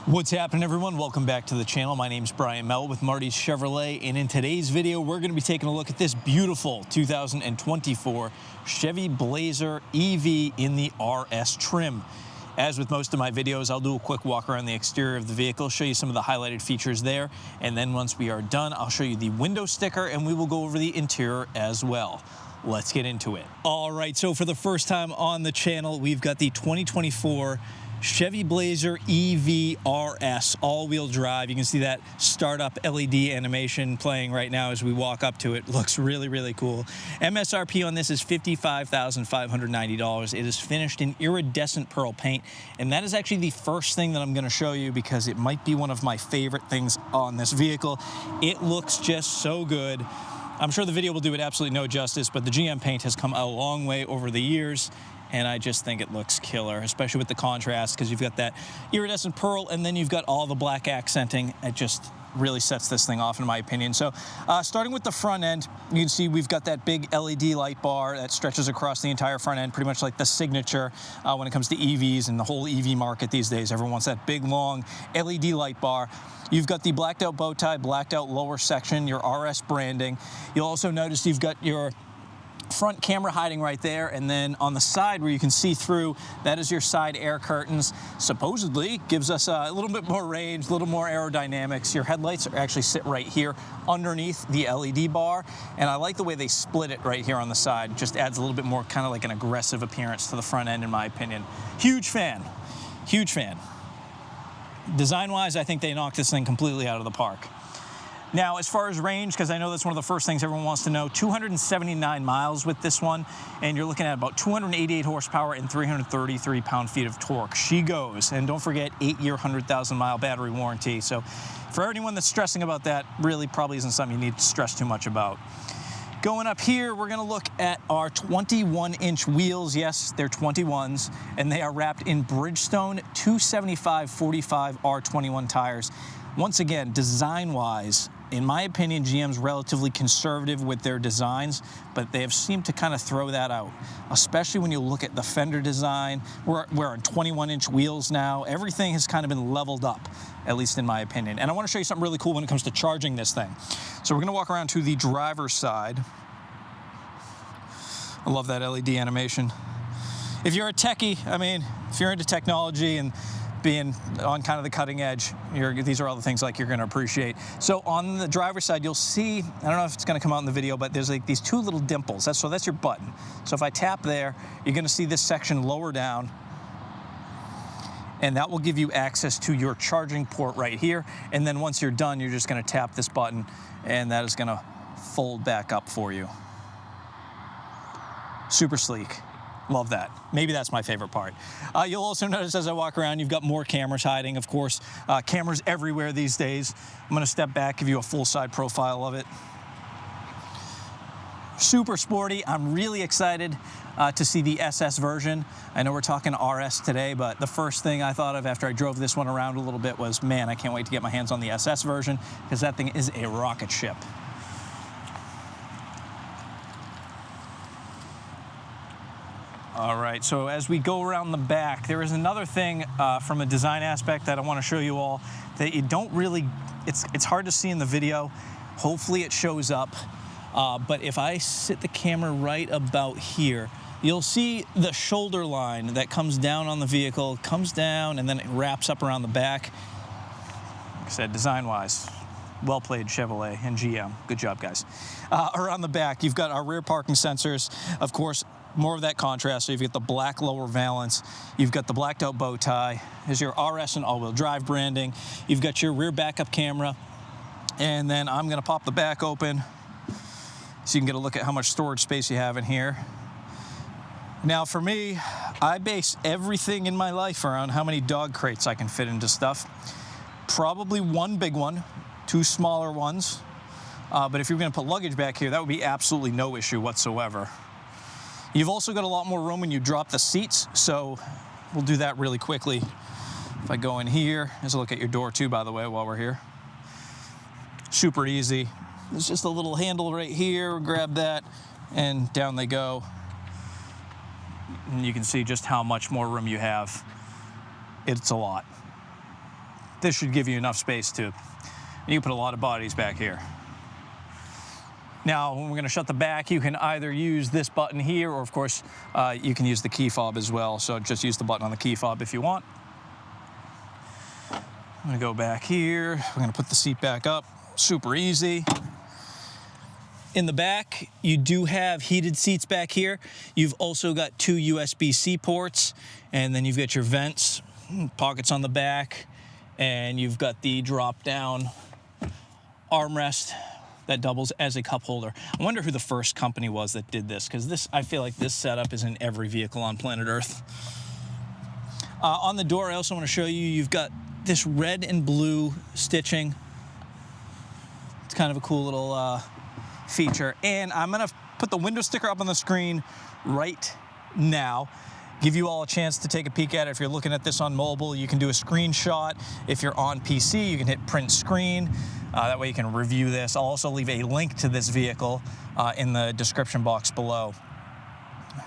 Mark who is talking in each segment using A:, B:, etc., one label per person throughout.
A: What's happening, everyone? Welcome back to the channel. My name's Brian Mell with Marty's Chevrolet, and in today's video we're going to be taking a look at this beautiful 2024 Chevy Blazer EV in the RS trim. As with most of my videos, I'll do a quick walk around the exterior of the vehicle, show you some of the highlighted features there, and then once we are done, I'll show you the window sticker and we will go over the interior as well. Let's get into it. All right, so for the first time on the channel, we've got the 2024 Chevy Blazer EV RS all-wheel drive. You can see that startup LED animation playing right now as we walk up to it. Looks really, really cool. MSRP on this is $55,590. It is finished in iridescent pearl paint, and that is actually the first thing that I'm going to show you because it might be one of my favorite things on this vehicle. It looks just so good. I'm sure the video will do it absolutely no justice, but the GM paint has come a long way over the years, and I just think it looks killer, especially with the contrast, because you've got that iridescent pearl and then you've got all the black accenting. It just really sets this thing off, in my opinion. So starting with the front end, you can see we've got that big LED light bar that stretches across the entire front end, pretty much like the signature when it comes to EVs and the whole EV market these days. Everyone wants that big, long LED light bar. You've got the blacked out bow tie, blacked out lower section, your RS branding. You'll also notice you've got your front camera hiding right there, and then on the side where you can see through, that is your side air curtains. Supposedly gives us a little bit more range, a little more aerodynamics. Your headlights actually sit right here underneath the LED bar, and I like the way they split it right here on the side. It just adds a little bit more kind of like an aggressive appearance to the front end, in my opinion. Huge fan, huge fan. Design-wise, I think they knocked this thing completely out of the park. Now, as far as range, because I know that's one of the first things everyone wants to know, 279 miles with this one, and you're looking at about 288 horsepower and 333 pound-feet of torque. She goes, and don't forget, 8-year, 100,000-mile battery warranty. So for anyone that's stressing about that, really probably isn't something you need to stress too much about. Going up here, we're gonna look at our 21-inch wheels. Yes, they're 21s, and they are wrapped in Bridgestone 275/45 R21 tires. Once again, design-wise, in my opinion, GM's relatively conservative with their designs, but they have seemed to kind of throw that out, especially when you look at the fender design. We're on 21-inch wheels now. Everything has kind of been leveled up, at least in my opinion. And I want to show you something really cool when it comes to charging this thing. So we're going to walk around to the driver's side. I love that LED animation. If you're a techie, I mean, if you're into technology and being on kind of the cutting edge, these are all the things like you're going to appreciate. So on the driver's side, you'll see, I don't know if it's going to come out in the video, but there's like these two little dimples. So that's your button. So if I tap there, you're going to see this section lower down, and that will give you access to your charging port right here. And then once you're done, you're just going to tap this button, and that is going to fold back up for you. Super sleek. Love that. Maybe that's my favorite part. You'll also notice as I walk around, you've got more cameras hiding, of course. Cameras everywhere these days. I'm going to step back, give you a full side profile of it. Super sporty. I'm really excited to see the SS version. I know we're talking RS today, but the first thing I thought of after I drove this one around a little bit was, man, I can't wait to get my hands on the SS version, because that thing is a rocket ship. All right, so as we go around the back, there is another thing from a design aspect that I want to show you all that you don't really, it's hard to see in the video. Hopefully it shows up, but if I sit the camera right about here, you'll see the shoulder line that comes down on the vehicle, comes down, and then it wraps up around the back. Like I said, design-wise, well played, Chevrolet and GM. Good job, guys. Around the back, you've got our rear parking sensors, of course, more of that contrast. So you've got the black lower valance, you've got the blacked out bow tie, there's your RS and all-wheel drive branding, you've got your rear backup camera, and then I'm gonna pop the back open so you can get a look at how much storage space you have in here. Now for me, I base everything in my life around how many dog crates I can fit into stuff. Probably one big one, 2 smaller ones, but if you're gonna put luggage back here, that would be absolutely no issue whatsoever. You've also got a lot more room when you drop the seats, so we'll do that really quickly. If I go in here, there's a look at your door too, by the way, while we're here. Super easy. There's just a little handle right here, grab that, and down they go. And you can see just how much more room you have. It's a lot. this should give you enough space to, you can put a lot of bodies back here. Now, when we're going to shut the back, you can either use this button here, or of course, you can use the key fob as well. So just use the button on the key fob if you want. I'm going to go back here. We're going to put the seat back up. Super easy. In the back, you do have heated seats back here. You've also got 2 USB-C ports, and then you've got your vents, pockets on the back, and you've got the drop-down armrest that doubles as a cup holder. I wonder who the first company was that did this, because this, I feel like this setup is in every vehicle on planet Earth. On the door, I also want to show you, you've got this red and blue stitching. It's kind of a cool little feature. And I'm going to put the window sticker up on the screen right now. Give you all a chance to take a peek at it. If you're looking at this on mobile, you can do a screenshot. If you're on PC, you can hit print screen. That way you can review this. I'll also leave a link to this vehicle in the description box below.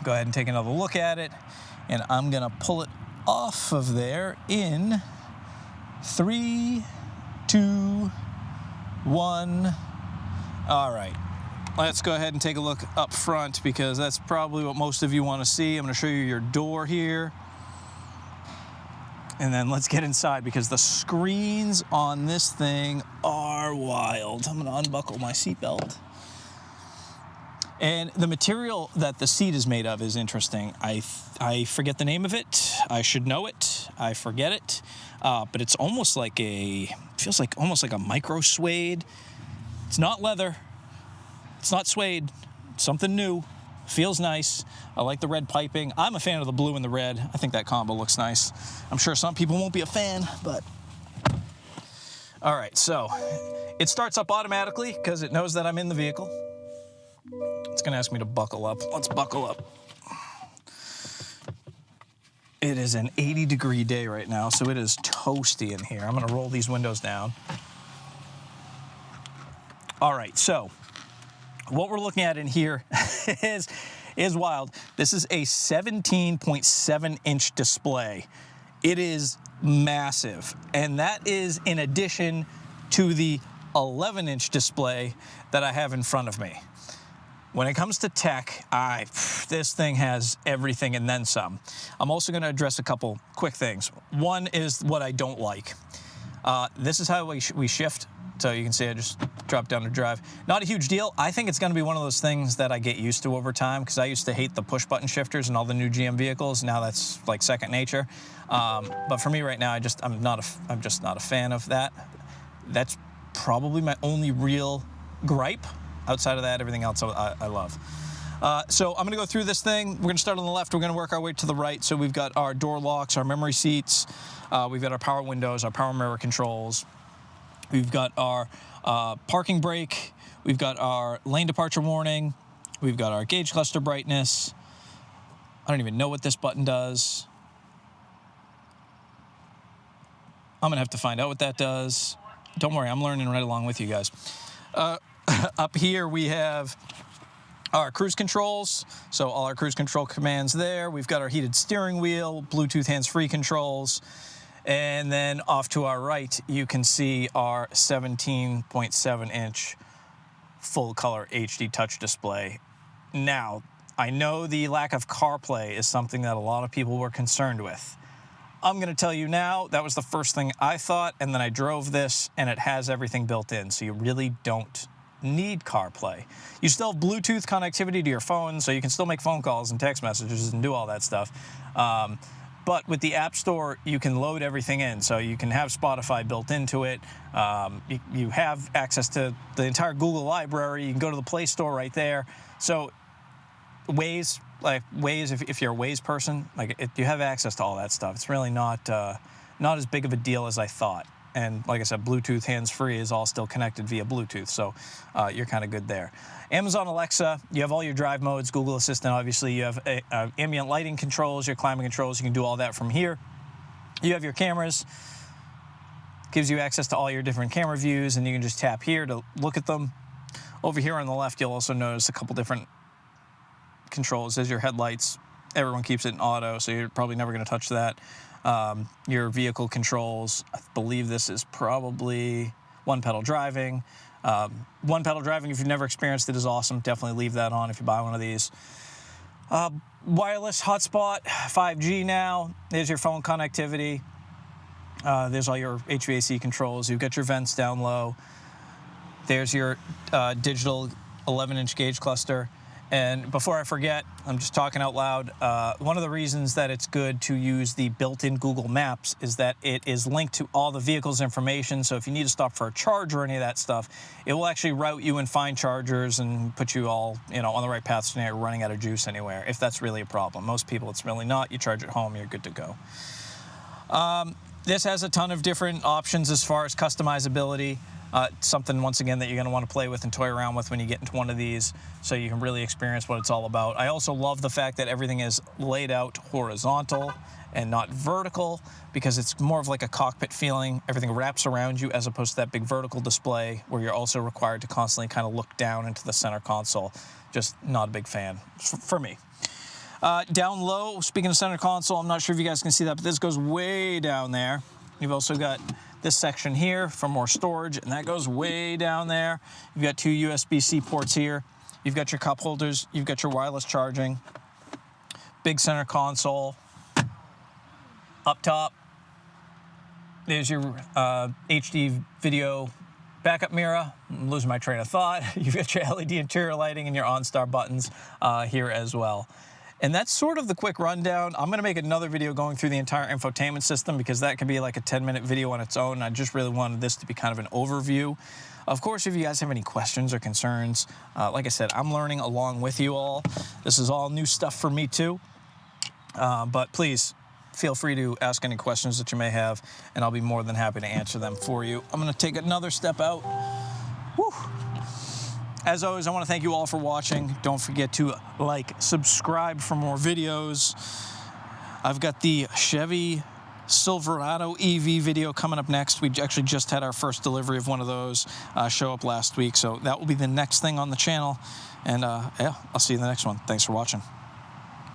A: Go ahead and take another look at it. And I'm going to pull it off of there in 3, 2, 1. All right. Let's go ahead and take a look up front, because that's probably what most of you want to see. I'm going to show you your door here. And then let's get inside, because the screens on this thing are wild. I'm going to unbuckle my seatbelt. And the material that the seat is made of is interesting. I forget the name of it. I should know it. I forget it. But it's almost like feels like almost like a micro suede. It's not leather. It's not suede. It's something new. Feels nice. I like the red piping. I'm a fan of the blue and the red. I think that combo looks nice. I'm sure some people won't be a fan, but... All right, so it starts up automatically because it knows that I'm in the vehicle. It's gonna ask me to buckle up. Let's buckle up. It is an 80-degree day right now, so it is toasty in here. I'm gonna roll these windows down. All right, so what we're looking at in here is wild. This is a 17.7-inch display. It is massive, and that is in addition to the 11-inch display that I have in front of me. When it comes to tech, this thing has everything and then some. I'm also going to address a couple quick things. One is what I don't like. This is how we shift. So you can see I just dropped down to drive. Not a huge deal. I think it's going to be one of those things that I get used to over time, because I used to hate the push-button shifters in all the new GM vehicles. Now that's like second nature. But for me right now, I'm just not a fan of that. That's probably my only real gripe. Outside of that, everything else I love. So I'm going to go through this thing. We're going to start on the left. We're going to work our way to the right. So we've got our door locks, our memory seats. We've got our power windows, our power mirror controls. We've got our parking brake. We've got our lane departure warning. We've got our gauge cluster brightness. I don't even know what this button does. I'm going to have to find out what that does. Don't worry, I'm learning right along with you guys. Up here we have our cruise controls. So all our cruise control commands there. We've got our heated steering wheel, Bluetooth hands-free controls. And then off to our right, you can see our 17.7-inch full-color HD touch display. Now, I know the lack of CarPlay is something that a lot of people were concerned with. I'm going to tell you now, that was the first thing I thought, and then I drove this, and it has everything built in, so you really don't need CarPlay. You still have Bluetooth connectivity to your phone, so you can still make phone calls and text messages and do all that stuff. But with the App Store, you can load everything in. So you can have Spotify built into it. You have access to the entire Google library. You can go to the Play Store right there. So Waze, if you're a Waze person, you have access to all that stuff. It's really not as big of a deal as I thought. And like I said, Bluetooth hands-free is all still connected via Bluetooth, so you're kind of good there. Amazon Alexa, you have all your drive modes. Google Assistant, obviously. You have ambient lighting controls, your climate controls. You can do all that from here. You have your cameras. Gives you access to all your different camera views, and you can just tap here to look at them. Over here on the left, you'll also notice a couple different controls. There's your headlights. Everyone keeps it in auto, so you're probably never going to touch that. your vehicle controls. I believe this is probably one pedal driving. One pedal driving, if you've never experienced it, is awesome. Definitely leave that on if you buy one of these. Wireless hotspot, 5G now. There's your phone connectivity. There's all your HVAC controls. You've got your vents down low. There's your digital 11-inch gauge cluster. And before I forget, I'm just talking out loud, one of the reasons that it's good to use the built-in Google Maps is that it is linked to all the vehicle's information. So if you need to stop for a charge or any of that stuff, it will actually route you and find chargers and put you all, on the right path so you're not running out of juice anywhere, if that's really a problem. Most people, it's really not. You charge at home, you're good to go. This has a ton of different options as far as customizability. Something, once again, that you're going to want to play with and toy around with when you get into one of these so you can really experience what it's all about. I also love the fact that everything is laid out horizontal and not vertical, because it's more of like a cockpit feeling. Everything wraps around you as opposed to that big vertical display where you're also required to constantly kind of look down into the center console. Just not a big fan for me. Down low, speaking of center console, I'm not sure if you guys can see that, but this goes way down there. You've also got this section here for more storage, and that goes way down there. You've got 2 USB-C ports here. You've got your cup holders. You've got your wireless charging. Big center console. Up top, there's your HD video backup mirror. I'm losing my train of thought. You've got your LED interior lighting and your OnStar buttons here as well. And that's sort of the quick rundown. I'm going to make another video going through the entire infotainment system, because that could be like a 10-minute video on its own. I just really wanted this to be kind of an overview. Of course, if you guys have any questions or concerns, like I said, I'm learning along with you all. This is all new stuff for me too. But please feel free to ask any questions that you may have, and I'll be more than happy to answer them for you. I'm going to take another step out. Whew. As always, I want to thank you all for watching. Don't forget to subscribe for more videos. I've got the Chevy Silverado EV video coming up next. We actually just had our first delivery of one of those show up last week, so that will be the next thing on the channel. And yeah, I'll see you in the next one. Thanks for watching.